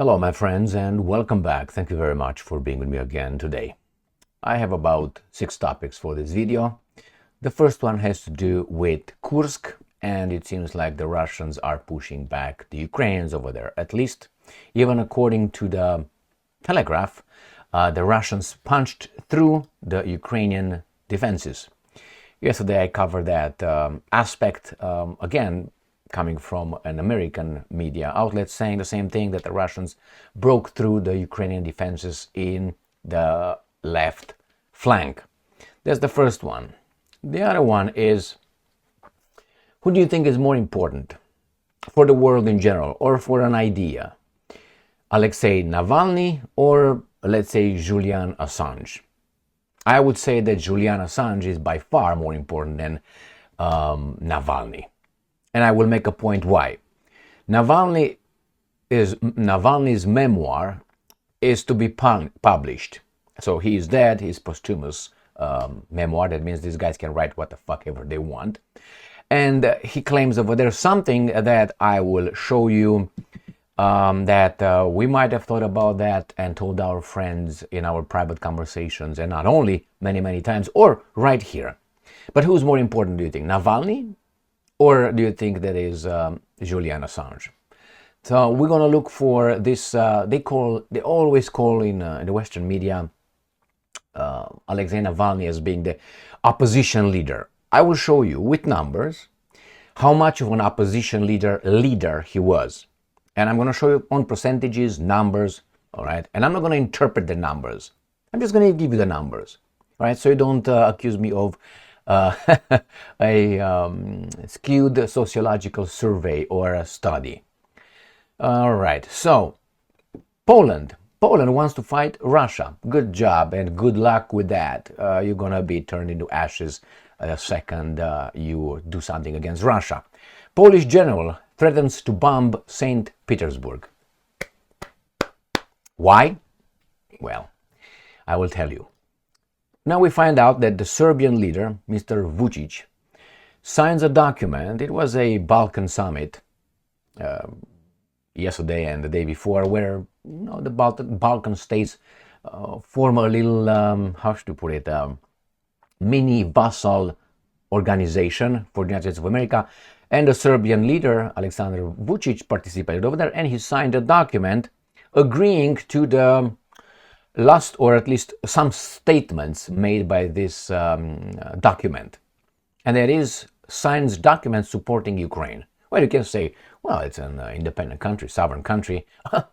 Hello, my friends, and welcome back. Thank you very much for being with me again today. I have about 6 topics for this video. The first one has to do with Kursk, and it seems like the Russians are pushing back the Ukrainians over there. At least, even according to the Telegraph, the Russians punched through the Ukrainian defenses. Yesterday I covered that aspect again, coming from an American media outlet saying the same thing, that the Russians broke through the Ukrainian defenses in the left flank. That's the first one. The other one is, who do you think is more important for the world in general or for an idea? Alexei Navalny or, let's say, Julian Assange? I would say that Julian Assange is by far more important than Navalny. And I will make a point why. Navalny's memoir is to be published. So he is dead, his posthumous memoir. That means these guys can write what the fuck ever they want. And he claims over there something that I will show you, that we might have thought about that and told our friends in our private conversations, and not only many times, or right here. But who's more important, do you think? Navalny? Or do you think that is Julian Assange? So we're going to look for this, they always call in the Western media Alexei Navalny as being the opposition leader. I will show you with numbers how much of an opposition leader he was. And I'm going to show you on percentages, numbers, all right? And I'm not going to interpret the numbers. I'm just going to give you the numbers, all right? So you don't accuse me of a skewed sociological survey or a study. All right, so Poland wants to fight Russia. Good job and good luck with that. You're gonna be turned into ashes the second you do something against Russia. Polish general threatens to bomb St. Petersburg. Why? Well, I will tell you. Now we find out that the Serbian leader, Mr. Vučić, signs a document. It was a Balkan summit yesterday and the day before, where the Balkan states form a little, how should you put it, mini vassal organization for the United States of America. And the Serbian leader, Aleksandar Vučić, participated over there, and he signed a document agreeing to the last, or at least some statements made by this document. And there is signed document supporting Ukraine. Well, you can say, well, it's an independent country, sovereign country,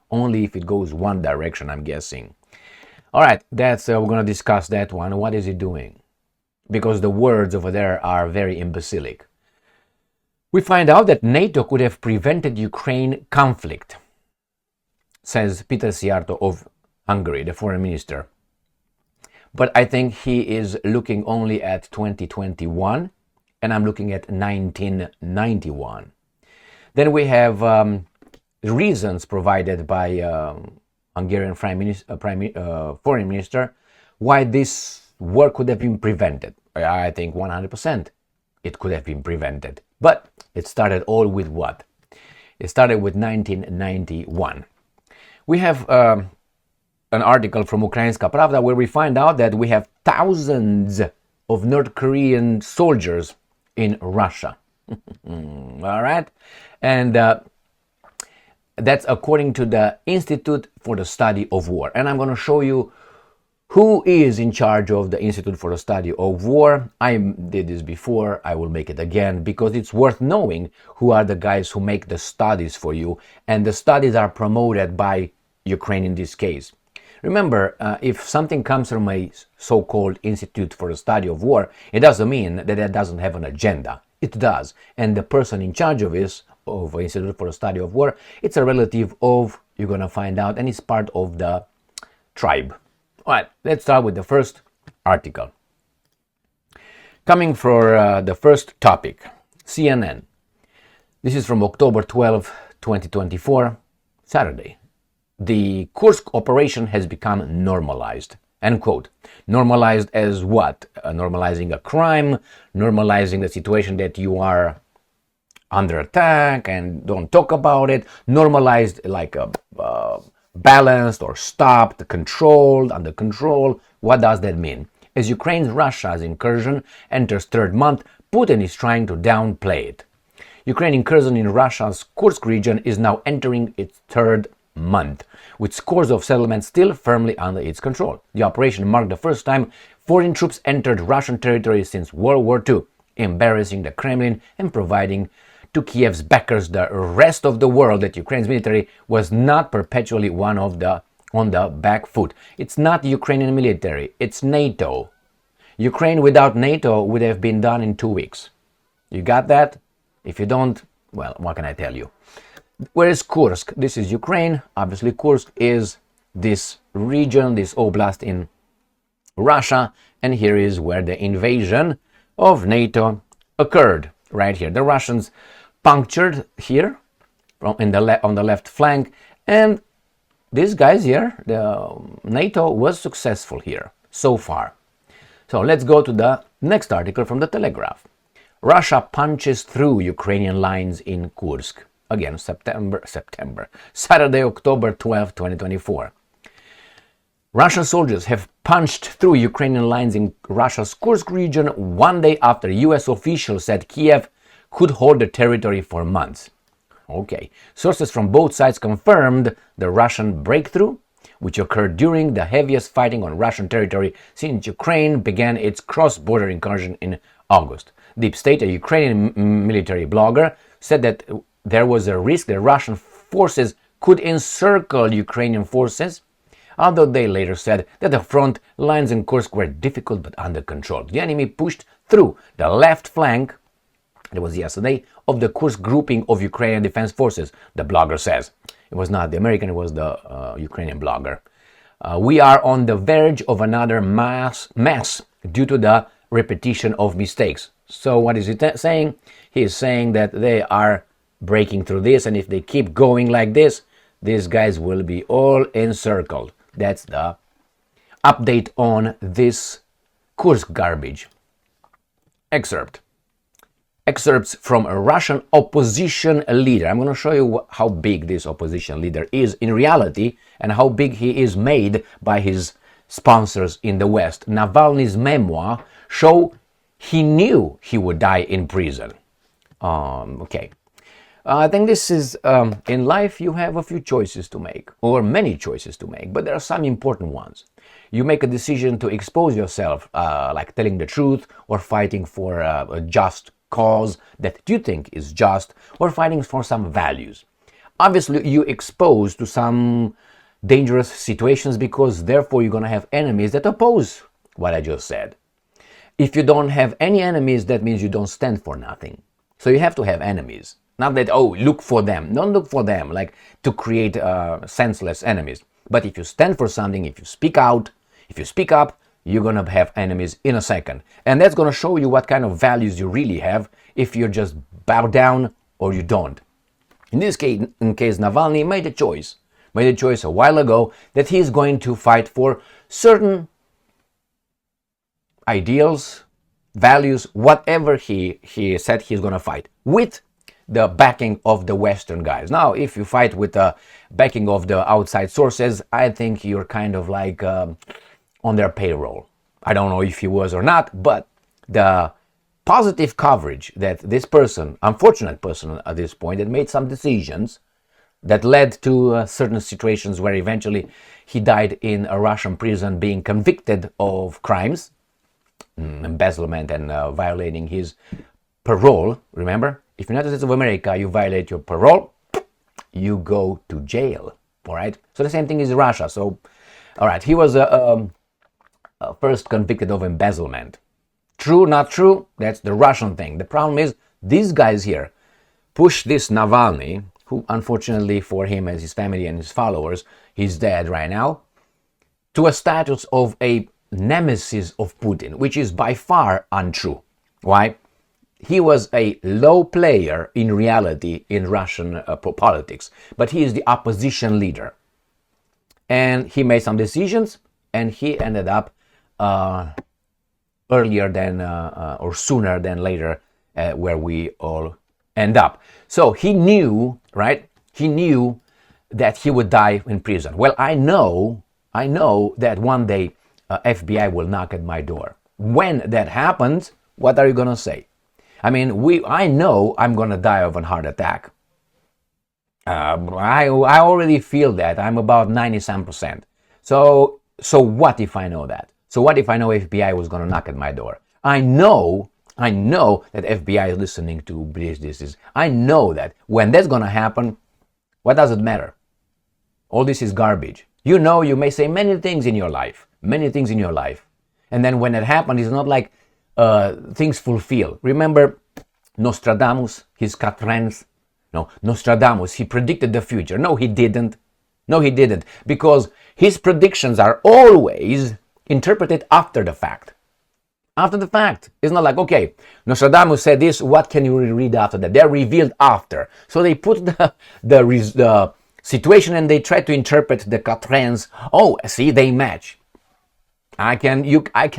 only if it goes one direction, I'm guessing. All right, that's we're going to discuss that one. What is he doing? Because the words over there are very imbecilic. We find out that NATO could have prevented Ukraine conflict, says Peter Szijjártó of Hungary, the foreign minister. But I think he is looking only at 2021, and I'm looking at 1991. Then we have reasons provided by Hungarian foreign minister why this war could have been prevented. I think 100% it could have been prevented. But it started all with what? It started with 1991. We have an article from Ukrainska Pravda where we find out that we have thousands of North Korean soldiers in Russia. All right, and that's according to the Institute for the Study of War. And I'm going to show you who is in charge of the Institute for the Study of War. I did this before, I will make it again, because it's worth knowing who are the guys who make the studies for you, and the studies are promoted by Ukraine in this case. Remember, if something comes from a so-called Institute for the Study of War, it doesn't mean that it doesn't have an agenda. It does. And the person in charge of this, of Institute for the Study of War, it's a relative of, you're going to find out, and it's part of the tribe. All right, let's start with the first article. Coming for the first topic, CNN. This is from October 12, 2024, Saturday. The Kursk operation has become normalized. End quote. Normalized as what? Normalizing a crime, normalizing the situation that you are under attack and don't talk about it, normalized like a balanced or stopped, controlled, under control. What does that mean? As Russia's incursion enters third month, Putin is trying to downplay it. Ukraine's incursion in Russia's Kursk region is now entering its third month, with scores of settlements still firmly under its control. The operation marked the first time foreign troops entered Russian territory since World War II, embarrassing the Kremlin and providing to Kiev's backers the rest of the world that Ukraine's military was not perpetually on the back foot. It's not the Ukrainian military, it's NATO. Ukraine without NATO would have been done in 2 weeks. You got that? If you don't, well, what can I tell you? Where is Kursk? This is Ukraine. Obviously, Kursk is this region, this oblast in Russia. And here is where the invasion of NATO occurred, right here. The Russians punctured here on the left flank. And these guys here, the NATO was successful here so far. So let's go to the next article from the Telegraph. Russia punches through Ukrainian lines in Kursk. Again, Saturday, October 12, 2024. Russian soldiers have punched through Ukrainian lines in Russia's Kursk region 1 day after US officials said Kiev could hold the territory for months. Okay, sources from both sides confirmed the Russian breakthrough, which occurred during the heaviest fighting on Russian territory since Ukraine began its cross-border incursion in August. Deep State, a Ukrainian military blogger, said that there was a risk that Russian forces could encircle Ukrainian forces, although they later said that the front lines in Kursk were difficult but under control. The enemy pushed through the left flank, it was yesterday, of the Kursk grouping of Ukrainian defense forces, the blogger says. It was not the American, it was the Ukrainian blogger. We are on the verge of another mass due to the repetition of mistakes. So what is he saying? He is saying that they are breaking through this, and if they keep going like this, these guys will be all encircled. That's the update on this Kursk garbage. Excerpts from a Russian opposition leader. I'm going to show you how big this opposition leader is in reality and how big he is made by his sponsors in the West. Navalny's memoir show he knew he would die in prison. Okay. I think this is, in life you have a few choices to make, or many choices to make, but there are some important ones. You make a decision to expose yourself, like telling the truth, or fighting for a just cause that you think is just, or fighting for some values. Obviously, you expose to some dangerous situations because therefore you're going to have enemies that oppose what I just said. If you don't have any enemies, that means you don't stand for nothing. So you have to have enemies. Not that, oh, look for them. Don't look for them, like to create senseless enemies. But if you stand for something, if you speak out, if you speak up, you're going to have enemies in a second. And that's going to show you what kind of values you really have if you just bow down or you don't. In this case, Navalny made a choice a while ago that he's going to fight for certain ideals, values, whatever he said he's going to fight with the backing of the Western guys. Now, if you fight with the backing of the outside sources, I think you're kind of like on their payroll. I don't know if he was or not, but the positive coverage that this person, unfortunate person at this point, that made some decisions that led to certain situations where eventually he died in a Russian prison being convicted of crimes, embezzlement and violating his parole. Remember, if you're United States of America, you violate your parole, you go to jail. All right. So the same thing is Russia. So, all right, he was first convicted of embezzlement. True, not true? That's the Russian thing. The problem is these guys here push this Navalny, who unfortunately for him and his family and his followers, he's dead right now, to a status of a nemesis of Putin, which is by far untrue. Why? He was a low player in reality in Russian politics, but he is the opposition leader. And he made some decisions, and he ended up earlier than or sooner than later where we all end up. So he knew, right? He knew that he would die in prison. Well, I know that one day FBI will knock at my door. When that happens, what are you gonna say? I mean, I know I'm gonna die of a heart attack. I already feel that. I'm about 90-some%. So what if I know that? So what if I know FBI was gonna knock at my door? I know that FBI is listening to this. I know that when that's gonna happen, what does it matter? All this is garbage. You know, you may say many things in your life, and then when it happens, it's not like things fulfill. Remember Nostradamus, his quatrains? No, Nostradamus, he predicted the future. No, he didn't, because his predictions are always interpreted after the fact. It's not like, okay, Nostradamus said this, what can you read after that? They're revealed after. So they put the situation and they try to interpret the quatrains. Oh, see, they match. I can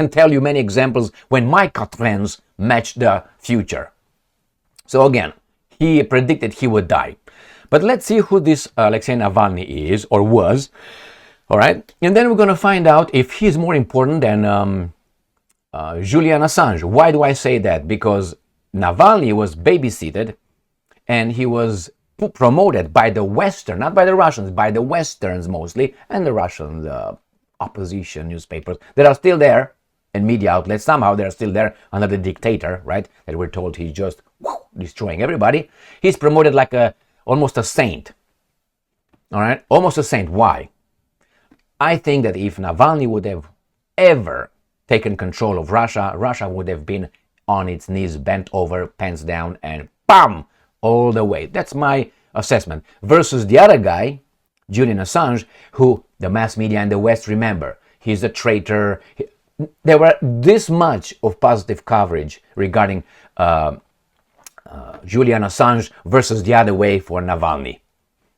tell you many examples when my quatrains match the future. So again, he predicted he would die. But let's see who this Alexei Navalny is or was. All right, and then we're going to find out if he's more important than Julian Assange. Why do I say that? Because Navalny was babysitted and he was promoted by the Western, not by the Russians, by the Westerns mostly, and the Russian opposition newspapers that are still there, and media outlets. Somehow they're still there under the dictator, right? That we're told he's just destroying everybody. He's promoted like almost a saint. All right, almost a saint. Why? I think that if Navalny would have ever taken control of Russia, Russia would have been on its knees, bent over, pants down, and bam, all the way. That's my assessment. Versus the other guy, Julian Assange, who the mass media and the West remember. He's a traitor. There were this much of positive coverage regarding Julian Assange versus the other way for Navalny.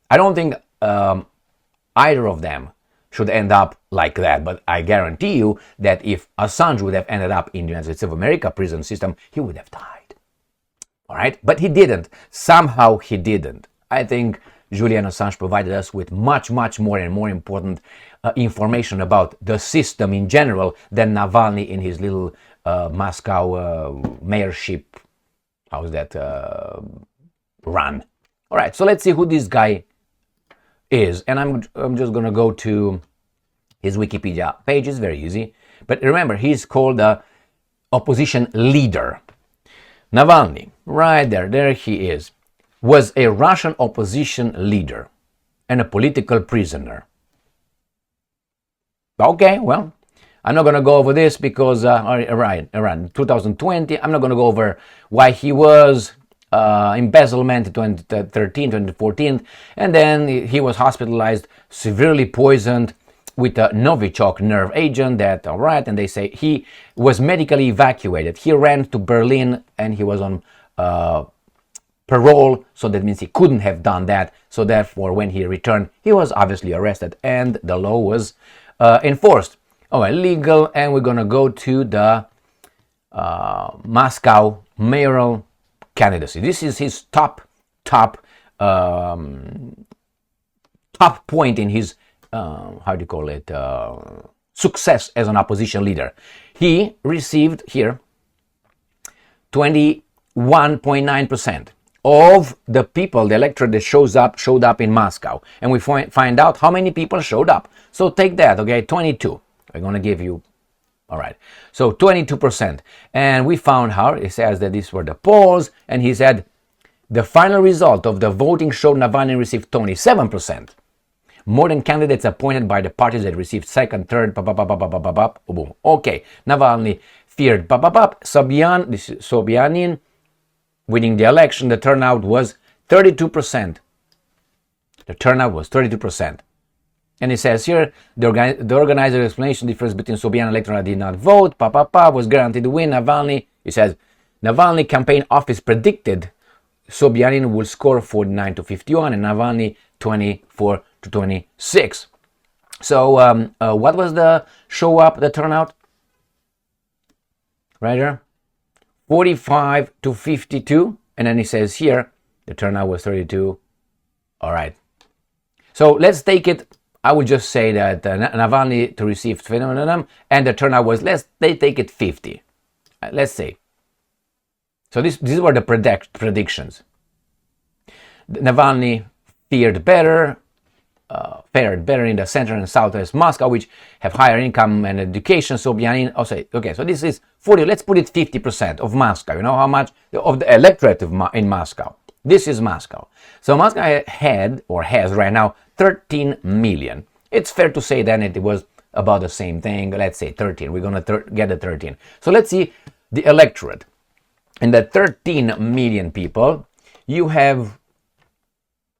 I don't think either of them should end up like that, but I guarantee you that if Assange would have ended up in the United States of America prison system, he would have died. All right, but he didn't. Somehow he didn't. I think Julian Assange provided us with much more and more important information about the system in general than Navalny in his little Moscow mayorship. How's that run? All right, so let's see who this guy is, and I'm just gonna go to his Wikipedia page. It's very easy, but remember, he's called the opposition leader. Navalny, right there he is, was a Russian opposition leader and a political prisoner. Okay, well, I'm not going to go over this because, around 2020, I'm not going to go over why he was embezzlement in 2013, 2014, and then he was hospitalized, severely poisoned with a Novichok nerve agent that, all right, and they say he was medically evacuated. He ran to Berlin and he was on parole, so that means he couldn't have done that. So therefore, when he returned, he was obviously arrested and the law was enforced. Oh, illegal, and we're gonna go to the Moscow mayoral candidacy. This is his top point in his success as an opposition leader. He received here 21.9% of the people, the electorate that showed up in Moscow, and we find out how many people showed up. So take that, okay, 22. I'm gonna give you, all right. So 22%, and we found how it says that these were the polls, and he said the final result of the voting showed Navalny received 27%. More than candidates appointed by the parties that received second, third, boom. Okay, Navalny feared, Sobyanin winning the election. The turnout was 32%. The turnout was 32%. And it says here, the organizer explanation difference between Sobyanin and electorate did not vote, was guaranteed to win. Navalny, it says, Navalny campaign office predicted Sobyanin will score 49 to 51 and Navalny 24 to 26. So what was the the turnout? Right there, 45 to 52, and then it says here the turnout was 32. All right. So let's take it. I would just say that Navalny to receive 20, and the turnout was they take it 50. Let's say. So these were the predictions. Navalny fared better in the center and southwest Moscow, which have higher income and education. So okay, so this is 40. Let's put it 50% of Moscow. You know how much of the electorate in Moscow. This is Moscow. So Moscow had or has right now 13 million. It's fair to say then it was about the same thing. Let's say 13. We're going to get the 13. So let's see the electorate. In the 13 million people, you have,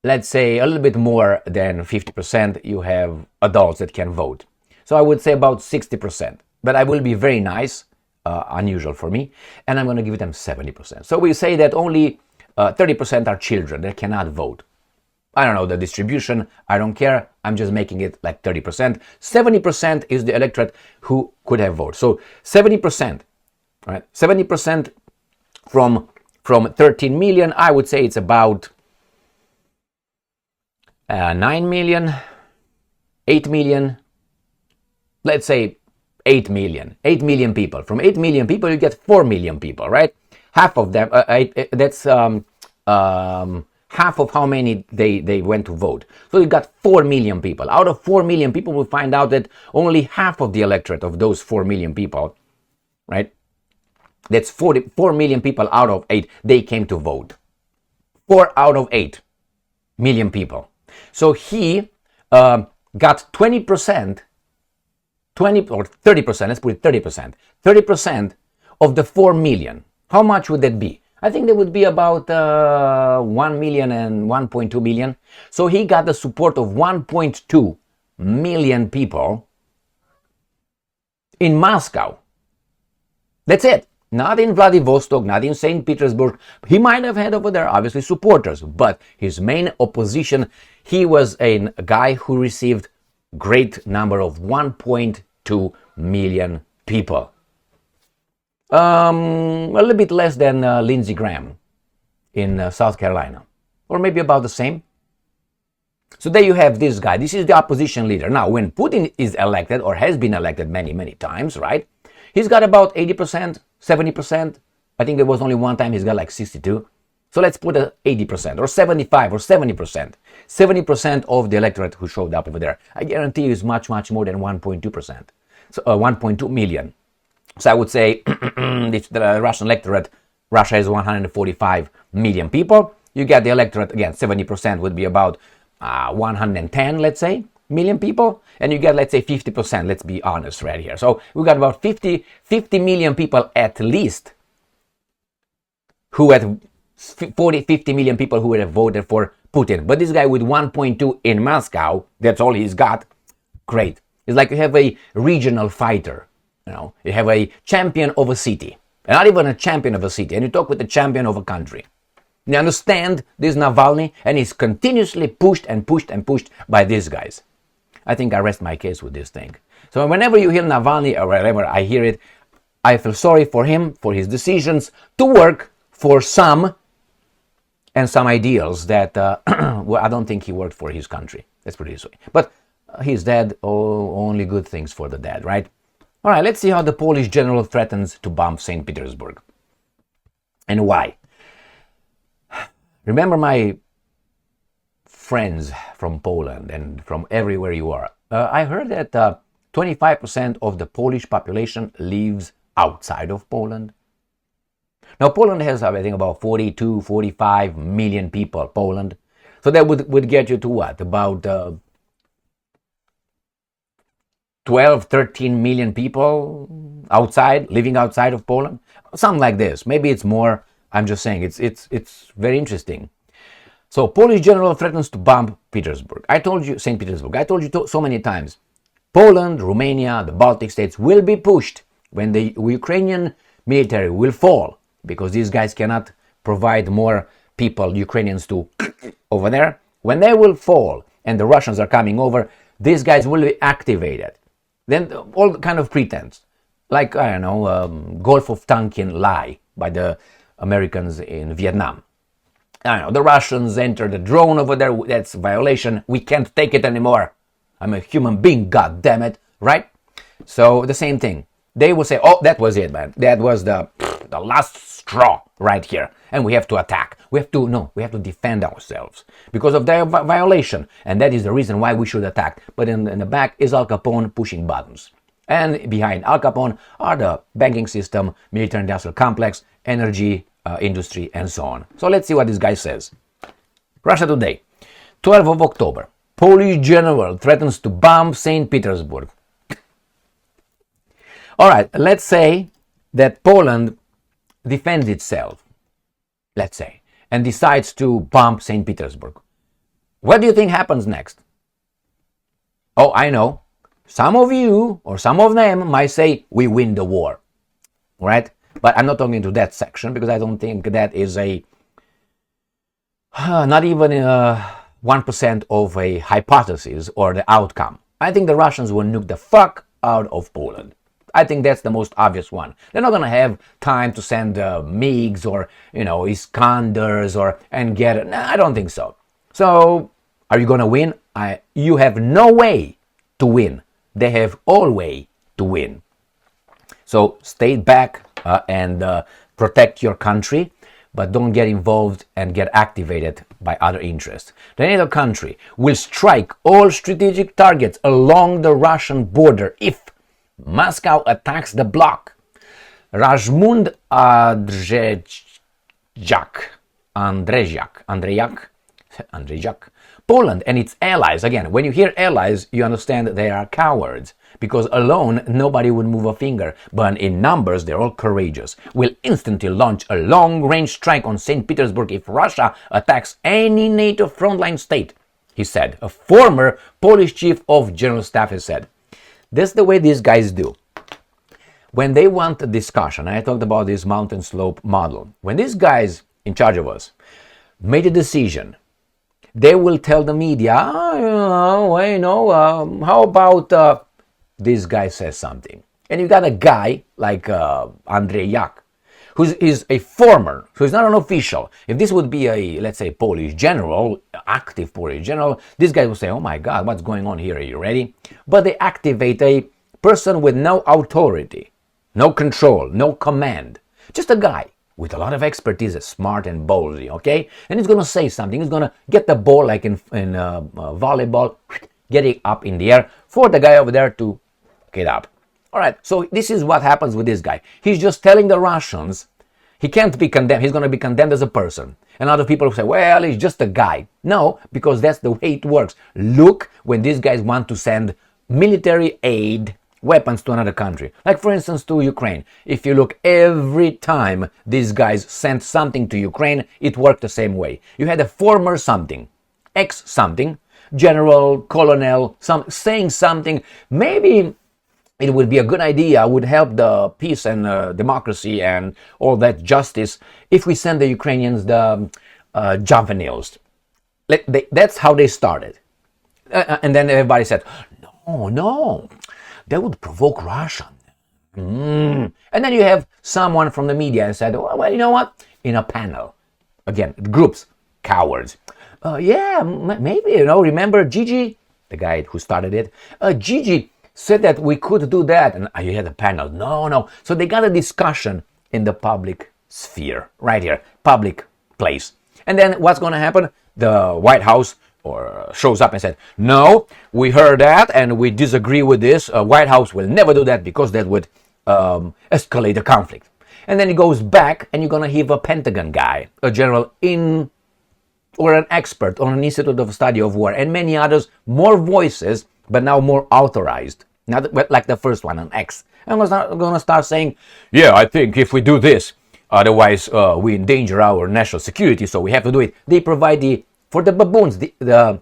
let's say, a little bit more than 50%. You have adults that can vote. So I would say about 60%. But I will be very nice, unusual for me, and I'm going to give them 70%. So we say that only 30% are children that cannot vote. I don't know the distribution. I don't care. I'm just making it like 30%. 70% is the electorate who could have voted. So 70%, right? 70% from 13 million, I would say it's about 9 million, 8 million, let's say 8 million. 8 million people. From 8 million people, you get 4 million people, right? Half of them, that's half of how many they went to vote. So you got 4 million people. Out of 4 million people, we'll find out that only half of the electorate of those 4 million people, right? That's 4 million people out of 8, they came to vote. 4 out of 8 million people. So he got 20%, 20 or 30%, let's put it 30%, 30% of the 4 million. How much would that be? I think there would be about 1 million and 1.2 million. So he got the support of 1.2 million people in Moscow. That's it. Not in Vladivostok, not in St. Petersburg. He might have had over there, obviously, supporters, but his main opposition, he was a guy who received great number of 1.2 million people. A little bit less than Lindsey Graham in South Carolina, or maybe about the same. So there you have this guy. This is the opposition leader. Now, when Putin is elected, or has been elected many, many times, right? He's got about 80%, 70%. I think there was only one time he's got like 62. So let's put 80% or 75 or 70%. 70% of the electorate who showed up over there. I guarantee you is much, much more than 1.2%. So 1.2 million. So I would say if the Russian electorate, Russia has 145 million people. You get the electorate, again, 70% would be about 110, let's say, million people. And you get, let's say, 50%, let's be honest right here. So we got about 50 million people at least who had 50 million people who would have voted for Putin. But this guy with 1.2 in Moscow, that's all he's got. Great. It's like you have a regional fighter. You know, you have a champion of a city, and not even a champion of a city, and you talk with the champion of a country. You understand this Navalny, and he's continuously pushed and pushed and pushed by these guys. I think I rest my case with this thing. So whenever you hear Navalny or wherever I hear it, I feel sorry for him, for his decisions to work for some and some ideals that well, I don't think he worked for his country. Let's put it this way. But he's dead. Oh, only good things for the dead, right? All right, let's see how the Polish general threatens to bomb St. Petersburg. And why? Remember my friends from Poland and from everywhere you are. I heard that 25% of the Polish population lives outside of Poland. Now, Poland has, I think, about 42, 45 million people, Poland. So that would get you to what? About 12, 13 million people living outside of Poland, something like this. Maybe it's more. I'm just saying it's very interesting. So Polish general threatens to bomb Petersburg. I told you, St. Petersburg. I told you so many times. Poland, Romania, the Baltic states will be pushed when the Ukrainian military will fall, because these guys cannot provide more people, Ukrainians, to over there. When they will fall and the Russians are coming over, these guys will be activated. Then all kind of pretense, like, I don't know, Gulf of Tonkin lie by the Americans in Vietnam. I don't know, the Russians entered the drone over there, that's a violation, we can't take it anymore. I'm a human being, god damn it, right? So the same thing. They will say, oh, that was it, man. That was the last straw right here. And we have to attack. We have to defend ourselves because of their violation. And that is the reason why we should attack. But in the back is Al Capone pushing buttons. And behind Al Capone are the banking system, military industrial complex, energy industry, and so on. So let's see what this guy says. Russia Today, 12th of October. Polish general threatens to bomb St. Petersburg. All right, let's say that Poland defends itself, let's say, and decides to bomb St. Petersburg. What do you think happens next? Oh, I know. Some of you or some of them might say we win the war, right? But I'm not talking to that section because I don't think that is not even 1% of a hypothesis or the outcome. I think the Russians will nuke the fuck out of Poland. I think that's the most obvious one. They're not going to have time to send MiGs or, Iskanders and get it. Nah, I don't think so. So, are you going to win? You have no way to win. They have all way to win. So, stay back and protect your country, but don't get involved and get activated by other interests. The NATO country will strike all strategic targets along the Russian border if Moscow attacks the bloc. Rajmund Andrzejak, Poland and its allies. Again, when you hear allies, you understand they are cowards. Because alone, nobody would move a finger. But in numbers, they're all courageous. Will instantly launch a long-range strike on St. Petersburg if Russia attacks any NATO frontline state, he said. A former Polish chief of general staff has said. That's the way these guys do. When they want a discussion, I talked about this mountain slope model. When these guys in charge of us made a decision, they will tell the media, how about this guy says something. And you got a guy like Andrzejak, who is a former, so he's not an official. If this would be a, let's say, Polish general, active Polish general, this guy would say, oh my God, what's going on here? Are you ready? But they activate a person with no authority, no control, no command. Just a guy with a lot of expertise, smart and ballsy, okay? And he's going to say something. He's going to get the ball like in volleyball, get it up in the air for the guy over there to get up. All right, so this is what happens with this guy. He's just telling the Russians he can't be condemned. He's going to be condemned as a person. And other people say, well, he's just a guy. No, because that's the way it works. Look when these guys want to send military aid, weapons to another country. Like, for instance, to Ukraine. If you look, every time these guys sent something to Ukraine, it worked the same way. You had a former something, ex-something, general, colonel, saying something. Maybe it would be a good idea, would help the peace and democracy and all that justice if we send the Ukrainians the juveniles. That's how they started. And then everybody said, no, that would provoke Russia. And then you have someone from the media and said, well, you know what? In a panel, again, groups, cowards. Maybe, remember Gigi, the guy who started it? Gigi said that we could do that, and you had a panel. No. So they got a discussion in the public sphere, right here, public place. And then what's going to happen? The White House shows up and said, no, we heard that and we disagree with this. White House will never do that because that would escalate the conflict. And then he goes back and you're going to have a Pentagon guy, a general or an expert on an Institute of Study of War, and many others, more voices, but now more authorized. Not like the first one, an X. And we're going to start saying, yeah, I think if we do this, otherwise we endanger our national security, so we have to do it. They provide for the baboons, the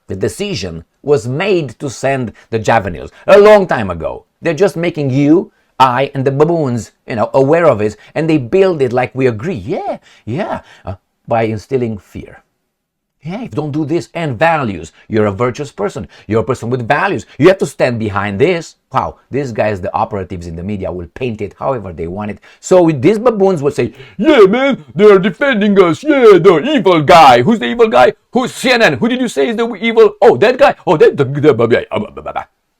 decision was made to send the juveniles a long time ago. They're just making you, I, and the baboons, aware of it, and they build it like we agree. Yeah, by instilling fear. Hey, don't do this. And values. You're a virtuous person. You're a person with values. You have to stand behind this. Wow, these guys, the operatives in the media, will paint it however they want it. So these baboons will say, yeah, man, they're defending us. Yeah, the evil guy. Who's the evil guy? Who's CNN? Who did you say is the evil? Oh, that guy. Oh,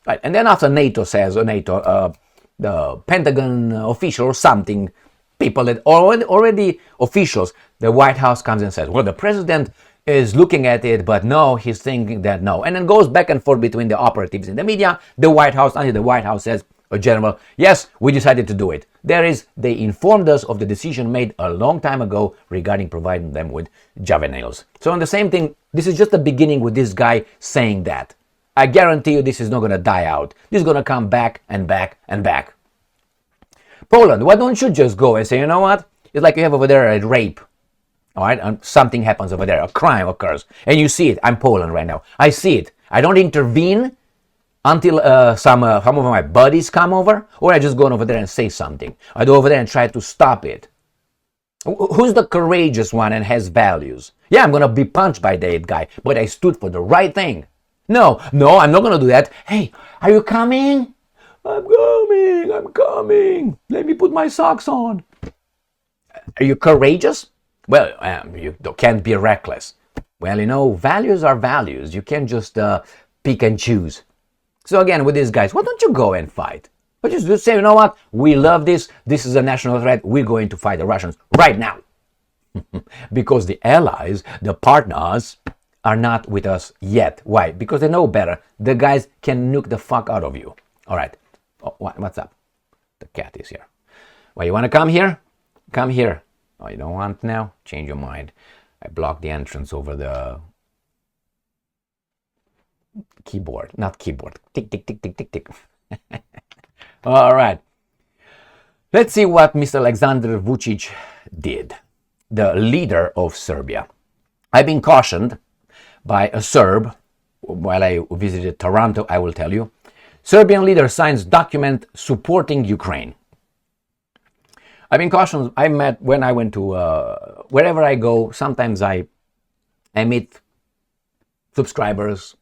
right. And then after NATO says, the Pentagon official or something, people that already officials, the White House comes and says, well, the president is looking at it, but no, he's thinking that no. And then goes back and forth between the operatives in the media, the White House, until the White House says, a general, yes, we decided to do it. They informed us of the decision made a long time ago regarding providing them with juveniles. So on the same thing, this is just the beginning with this guy saying that. I guarantee you this is not going to die out. This is going to come back and back and back. Poland, why don't you just go and say, you know what? It's like you have over there a rape. All right, and something happens over there, a crime occurs, and you see it. I'm Poland right now. I see it. I don't intervene until some of my buddies come over, or I just go over there and say something. I go over there and try to stop it. Who's the courageous one and has values? Yeah, I'm going to be punched by that guy, but I stood for the right thing. No, I'm not going to do that. Hey, are you coming? I'm coming. Let me put my socks on. Are you courageous? Well, you can't be reckless. Well, values are values. You can't just pick and choose. So again, with these guys, why don't you go and fight? But just say, you know what? We love this. This is a national threat. We're going to fight the Russians right now. Because the allies, the partners, are not with us yet. Why? Because they know better. The guys can nuke the fuck out of you. All right. Oh, what's up? The cat is here. Well, you want to come here? Come here. Oh, you don't want now? Change your mind. I blocked the entrance over the keyboard. Not keyboard. Tick, tick, tick, tick, tick, tick. All right. Let's see what Mr. Alexander Vucic did, the leader of Serbia. I've been cautioned by a Serb while I visited Toronto, I will tell you. Serbian leader signs document supporting Ukraine. I've been cautioned. I met when I went to wherever I go. Sometimes I meet subscribers,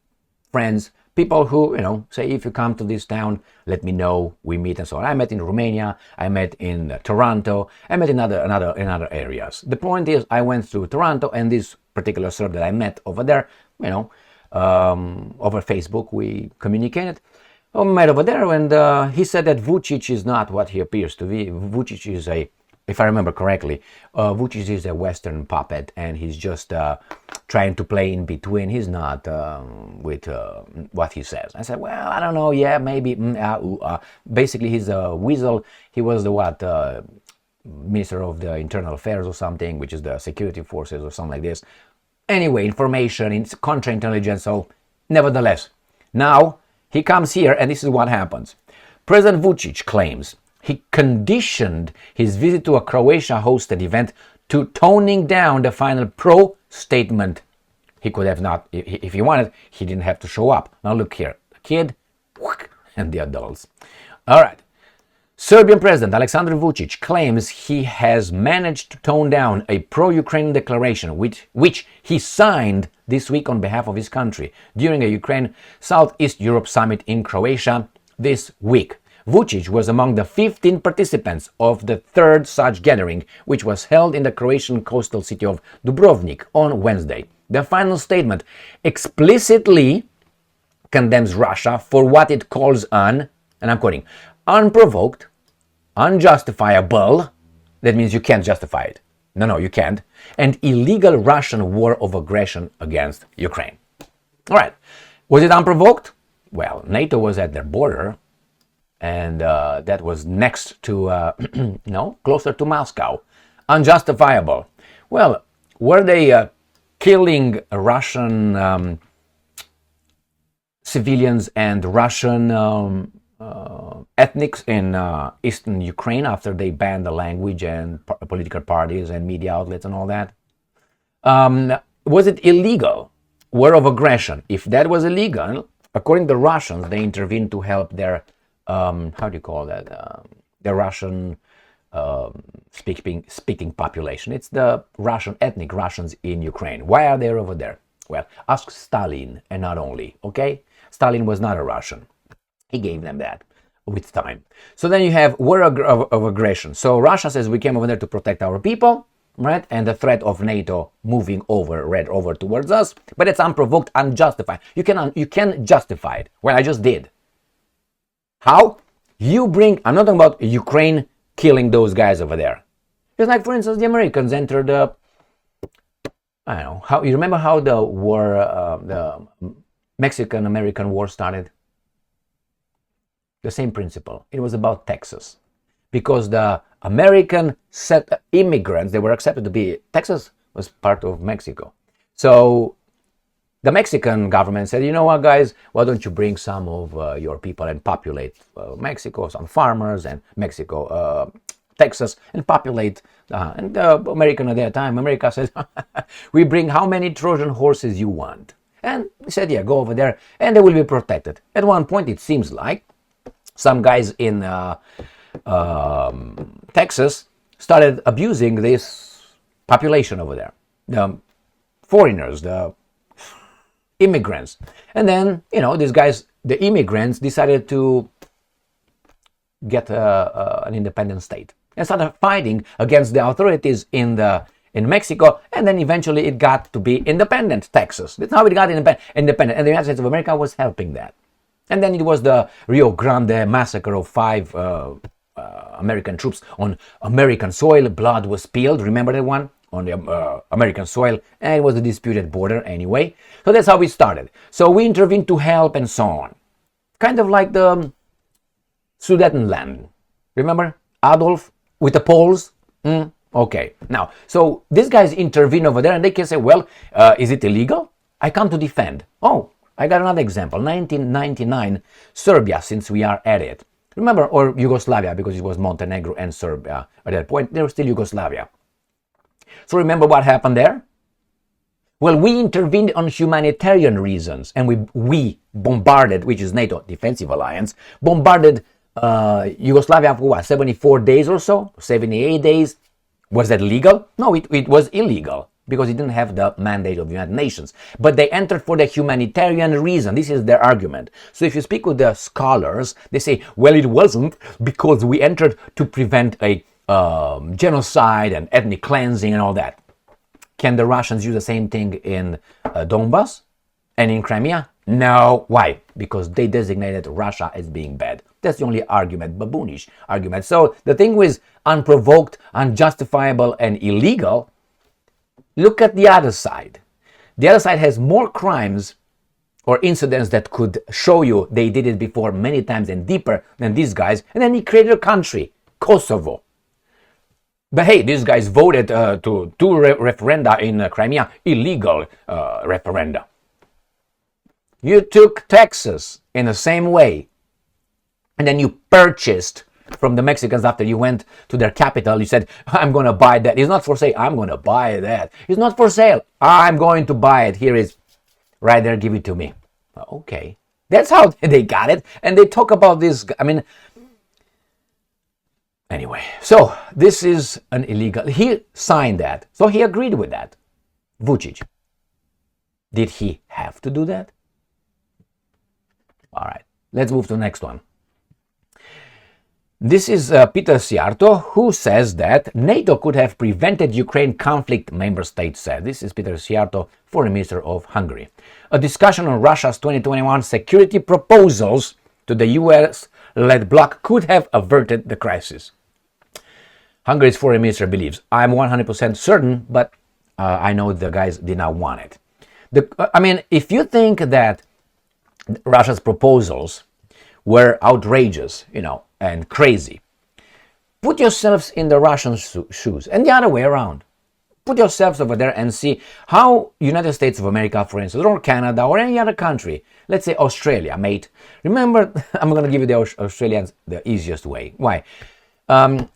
friends, people who say, if you come to this town, let me know. We meet and so on. I met in Romania. I met in Toronto. I met in other areas. The point is, I went to Toronto, and this particular Serb that I met over there, over Facebook, we communicated. I met over there, and he said that Vucic is not what he appears to be. Vucic is if I remember correctly, Vucic is a Western puppet, and he's just trying to play in between. He's not with what he says. I said, well, I don't know. Yeah, maybe. Basically, he's a weasel. He was the Minister of the Internal Affairs or something, which is the security forces or something like this. Anyway, information, it's counterintelligence. So, nevertheless, now he comes here, and this is what happens. President Vucic claims he conditioned his visit to a Croatia-hosted event to toning down the final pro-statement. He could have not, if he wanted, he didn't have to show up. Now look here, the kid and the adults. All right. Serbian President Alexander Vucic claims he has managed to tone down a pro-Ukrainian declaration which he signed this week on behalf of his country during a Ukraine Southeast Europe summit in Croatia this week. Vucic was among the 15 participants of the third such gathering, which was held in the Croatian coastal city of Dubrovnik on Wednesday. The final statement explicitly condemns Russia for what it calls and I'm quoting, unprovoked, unjustifiable, that means you can't justify it. No, you can't, and illegal Russian war of aggression against Ukraine. All right. Was it unprovoked? Well, NATO was at their border, and that was next to, closer to Moscow. Unjustifiable. Well, were they killing Russian civilians and Russian ethnics in eastern Ukraine after they banned the language and political parties and media outlets and all that? Was it illegal? War of aggression. If that was illegal, according to the Russians, they intervened to help their the Russian speaking population. It's the Russian ethnic Russians in Ukraine. Why are they over there? Well, ask Stalin, and not only, okay? Stalin was not a Russian. He gave them that with time. So then you have war of aggression. So Russia says we came over there to protect our people, right? And the threat of NATO moving over towards us, but it's unprovoked, unjustified. You can justify it. Well, I just did. How? I'm not talking about Ukraine killing those guys over there. Just like, for instance, the Americans entered I don't know, you remember how the war, the Mexican-American war started? The same principle. It was about Texas. Because the American immigrants, they were accepted to be, Texas was part of Mexico. So the Mexican government said, you know what, guys, why don't you bring some of your people and populate Mexico, some farmers and Mexico, Texas, and populate. And the American at that time, America says, we bring how many Trojan horses you want. And he said, yeah, go over there and they will be protected. At one point, it seems like some guys in Texas started abusing this population over there. The foreigners, the immigrants. And then, these guys, the immigrants, decided to get an independent state and started fighting against the authorities in Mexico, and then eventually it got to be independent Texas. That's how it got independent, and the United States of America was helping that. And then it was the Rio Grande massacre of 5 American troops on American soil. Blood was spilled, remember that one? On the American soil, and it was a disputed border anyway. So that's how we started. So we intervened to help and so on. Kind of like the Sudetenland. Remember Adolf with the Poles? Okay. Now, so these guys intervene over there and they can say, well, is it illegal? I come to defend. Oh, I got another example. 1999, Serbia, since we are at it. Remember, or Yugoslavia, because it was Montenegro and Serbia at that point. They were still Yugoslavia. So remember what happened there? Well, we intervened on humanitarian reasons, and we bombarded, which is NATO defensive alliance, bombarded Yugoslavia for what, 74 days or so? 78 days? Was that legal? No, it was illegal because it didn't have the mandate of the United Nations. But they entered for the humanitarian reason. This is their argument. So if you speak with the scholars, they say, well, it wasn't because we entered to prevent a genocide and ethnic cleansing and all that. Can the Russians use the same thing in Donbass and in Crimea? No. Why? Because they designated Russia as being bad. That's the only argument, baboonish argument. So the thing was unprovoked, unjustifiable, and illegal. Look at the other side. The other side has more crimes or incidents that could show you they did it before many times and deeper than these guys. And then he created a country, Kosovo. But hey, these guys voted to 2 referenda in Crimea, illegal referenda. You took Texas in the same way, and then you purchased from the Mexicans after you went to their capital. You said, I'm going to buy that. It's not for sale. I'm going to buy that. It's not for sale. I'm going to buy it. Here it is. Right there. Give it to me. Okay. That's how they got it. And they talk about this. I mean, anyway. So this is an illegal. He signed that. So he agreed with that. Vucic. Did he have to do that? All right. Let's move to the next one. This is Peter Sciarto, who says that NATO could have prevented Ukraine conflict, member states said. This is Peter Sciarto, Foreign Minister of Hungary. A discussion on Russia's 2021 security proposals to the US-led bloc could have averted the crisis. Hungary's Foreign Minister believes. I'm 100% certain, but I know the guys did not want it. If you think that Russia's proposals were outrageous, and crazy, put yourselves in the Russian shoes and the other way around. Put yourselves over there and see how United States of America, for instance, or Canada or any other country, let's say Australia, mate. Remember, I'm going to give you the Australians the easiest way. Why?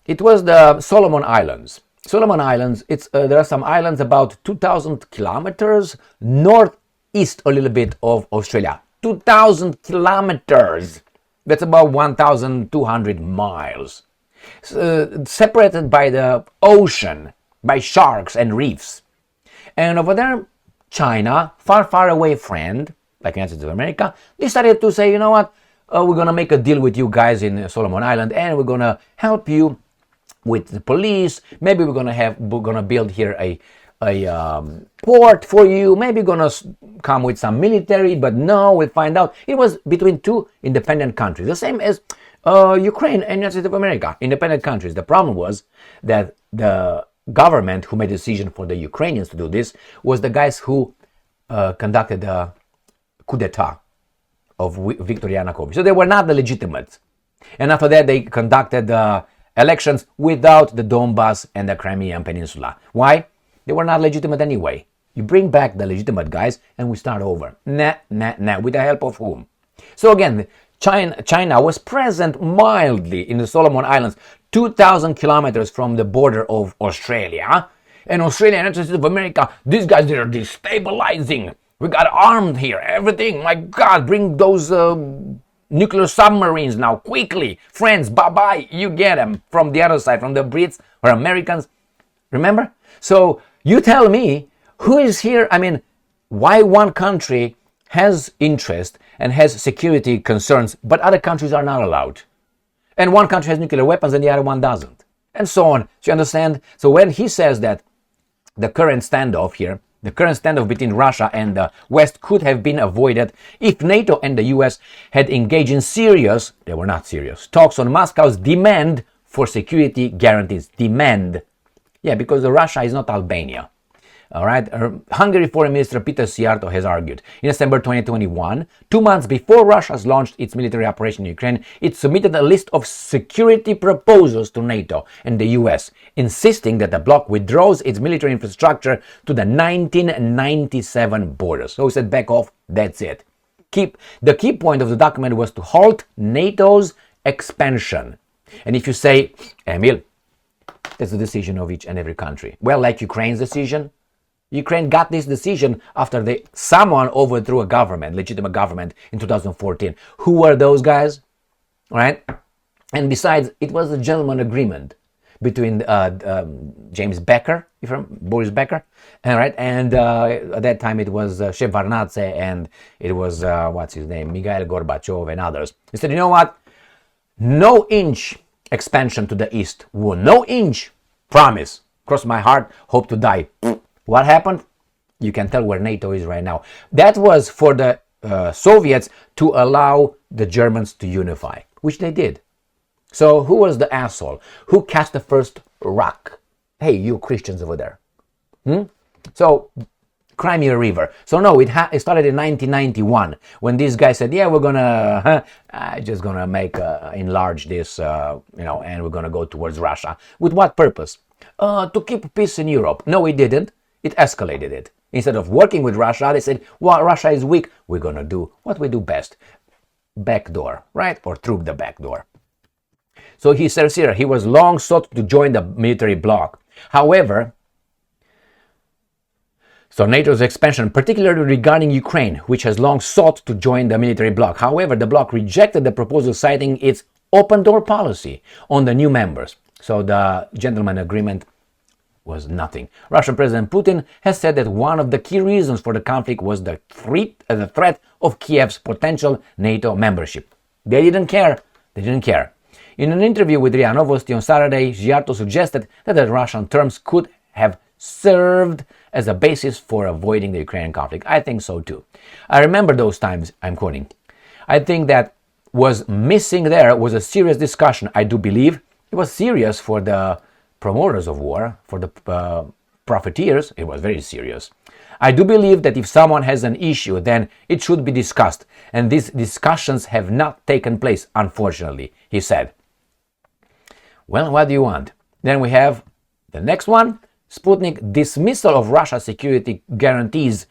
It was the Solomon Islands. Solomon Islands, there are some islands about 2,000 kilometers northeast a little bit of Australia. 2,000 kilometers. That's about 1,200 miles. Separated by the ocean, by sharks and reefs. And over there, China, far, far away friend, like the United States of America, decided to say, you know what, we're going to make a deal with you guys in Solomon Island, and we're going to help you with the police. Maybe we're gonna build here a port for you. Maybe we're gonna come with some military, but no, we'll find out. It was between two independent countries, the same as Ukraine and United States of America, independent countries. The problem was that the government who made the decision for the Ukrainians to do this was the guys who conducted the coup d'etat of Viktor Yanukovych. So they were not the legitimate. And after that, they conducted elections without the Donbass and the Crimean Peninsula. Why? They were not legitimate anyway. You bring back the legitimate guys and we start over. Nah. With the help of whom? So again, China was present mildly in the Solomon Islands, 2,000 kilometers from the border of Australia. And Australia and United States of America, these guys, they are destabilizing. We got armed here, everything. My God, bring those nuclear submarines now, quickly. Friends, bye-bye, you get them from the other side, from the Brits or Americans. Remember? So you tell me, who is here? I mean, why one country has interest and has security concerns, but other countries are not allowed? And one country has nuclear weapons and the other one doesn't. And so on. So you understand? So when he says that the current standoff here, the current standoff between Russia and the West could have been avoided if NATO and the US had engaged in serious, they were not serious, talks on Moscow's demand for security guarantees. Demand. Yeah, because Russia is not Albania. All right. Hungary Foreign Minister Peter Szijjártó has argued in December 2021, 2 months before Russia launched its military operation in Ukraine, it submitted a list of security proposals to NATO and the US, insisting that the bloc withdraws its military infrastructure to the 1997 borders. So he said, back off, that's it. The key point of the document was to halt NATO's expansion. And if you say, Emil, that's the decision of each and every country. Well, like Ukraine's decision, Ukraine got this decision after someone overthrew a government, legitimate government, in 2014. Who were those guys? All right? And besides, it was a gentleman agreement between James Becker, Boris Becker, all right? And at that time it was Shevardnadze and it was, what's his name, Mikhail Gorbachev and others. He said, you know what? No inch expansion to the east. No inch. Promise. Cross my heart, hope to die. What happened? You can tell where NATO is right now. That was for the Soviets to allow the Germans to unify, which they did. So who was the asshole? Who cast the first rock? Hey, you Christians over there. So, Crimea River. So no, it started in 1991 when this guy said, yeah, we're gonna just gonna enlarge this, and we're gonna go towards Russia. With what purpose? To keep peace in Europe. No, it didn't. It escalated it. Instead of working with Russia, they said, well, Russia is weak. We're going to do what we do best. Backdoor, right? Or through the back door. So he says here, he was long sought to join the military bloc. However, so NATO's expansion, particularly regarding Ukraine, which has long sought to join the military bloc. However, the bloc rejected the proposal, citing its open door policy on the new members. So the gentleman agreement was nothing. Russian President Putin has said that one of the key reasons for the conflict was the threat of Kiev's potential NATO membership. They didn't care. In an interview with RIA Novosti on Saturday, Szijjártó suggested that the Russian terms could have served as a basis for avoiding the Ukrainian conflict. I think so too. I remember those times I'm quoting. I think that was missing there was a serious discussion. I do believe it was serious for the promoters of war, for the profiteers. It was very serious. I do believe that if someone has an issue, then it should be discussed. And these discussions have not taken place, unfortunately, he said. Well, what do you want? Then we have the next one. Sputnik dismissal of Russia's security guarantees.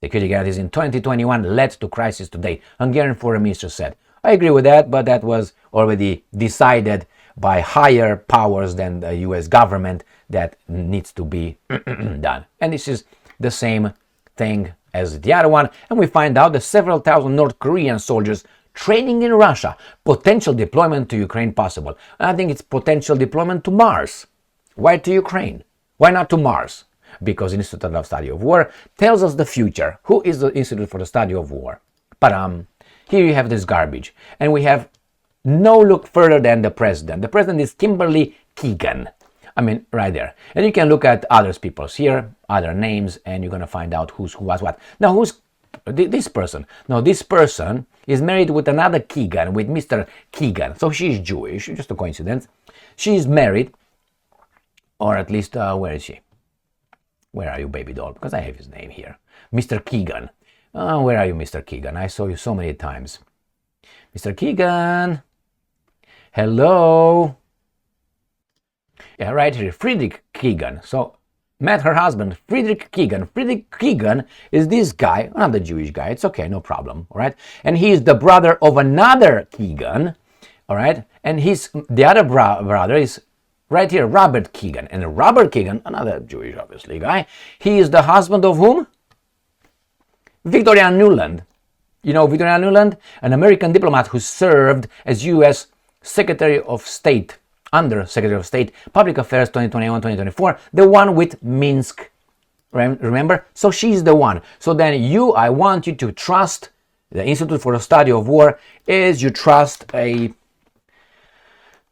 Security guarantees in 2021 led to crisis today, Hungarian foreign minister said. I agree with that, but that was already decided by higher powers than the US government that needs to be done. And this is the same thing as the other one. And we find out that several thousand North Korean soldiers training in Russia, potential deployment to Ukraine possible. And I think it's potential deployment to Mars. Why to Ukraine? Why not to Mars? because Institute of Study of War tells us the future. Who is the Institute for the Study of War? But here you have this garbage, and we have no look further than the president. The president is Kimberly Keegan. I mean, right there. And you can look at other people's here, other names, and you're going to find out who was what. Now, who's this person? No, this person is married with another Keegan, with Mr. Keegan. So she's Jewish, just a coincidence. She's married, or at least, where is she? Where are you, baby doll? Because I have his name here. Mr. Keegan. Where are you, Mr. Keegan? I saw you so many times. Mr. Keegan. Hello. Yeah, right here, Friedrich Keegan. So, met her husband, Friedrich Keegan. Friedrich Keegan is this guy, another Jewish guy. It's okay, no problem, all right? And he is the brother of another Keegan, all right? And the other brother is right here, Robert Keegan. And Robert Keegan, another Jewish, obviously, guy, he is the husband of whom? Victoria Nuland. You know Victoria Nuland? An American diplomat who served as U.S. Secretary of State, Under Secretary of State, Public Affairs 2021-2024, the one with Minsk. Remember? So she's the one. So then I want you to trust the Institute for the Study of War as you trust a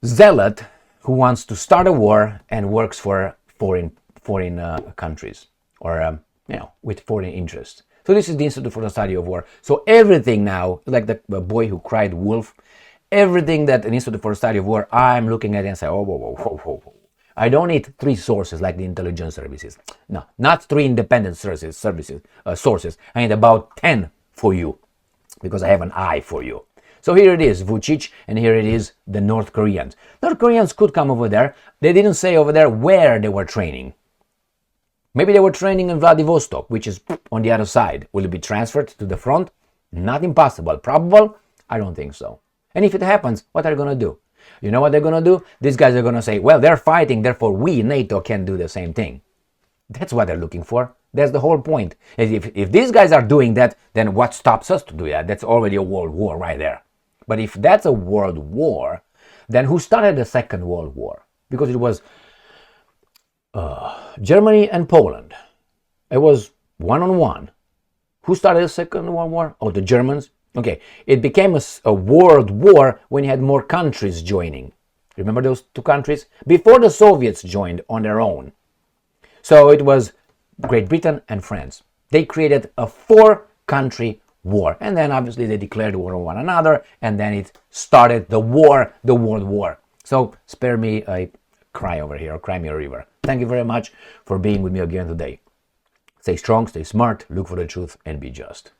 zealot who wants to start a war and works for foreign countries, or with foreign interests. So this is the Institute for the Study of War. So everything now, like the boy who cried wolf, everything that an Institute for the Study of War, I'm looking at it and say, oh, whoa. I don't need 3 sources like the intelligence services. No, not 3 independent sources. I need about 10 for you, because I have an eye for you. So here it is, Vucic, and here it is, the North Koreans. North Koreans could come over there. They didn't say over there where they were training. Maybe they were training in Vladivostok, which is on the other side. Will it be transferred to the front? Not impossible. Probable? I don't think so. And if it happens, what are they going to do? You know what they're going to do? These guys are going to say, well, they're fighting, therefore we, NATO, can do the same thing. That's what they're looking for. That's the whole point. If these guys are doing that, then what stops us to do that? That's already a world war right there. But if that's a world war, then who started the Second World War? Because it was Germany and Poland. It was 1-on-1. Who started the Second World War? Oh, the Germans. Okay, it became a world war when you had more countries joining. Remember those 2 countries? Before the Soviets joined on their own. So it was Great Britain and France. They created a 4-country war. And then obviously they declared war on one another, and then it started the war, the World War. So spare me a cry over here, or cry me a river. Thank you very much for being with me again today. Stay strong, stay smart, look for the truth, and be just.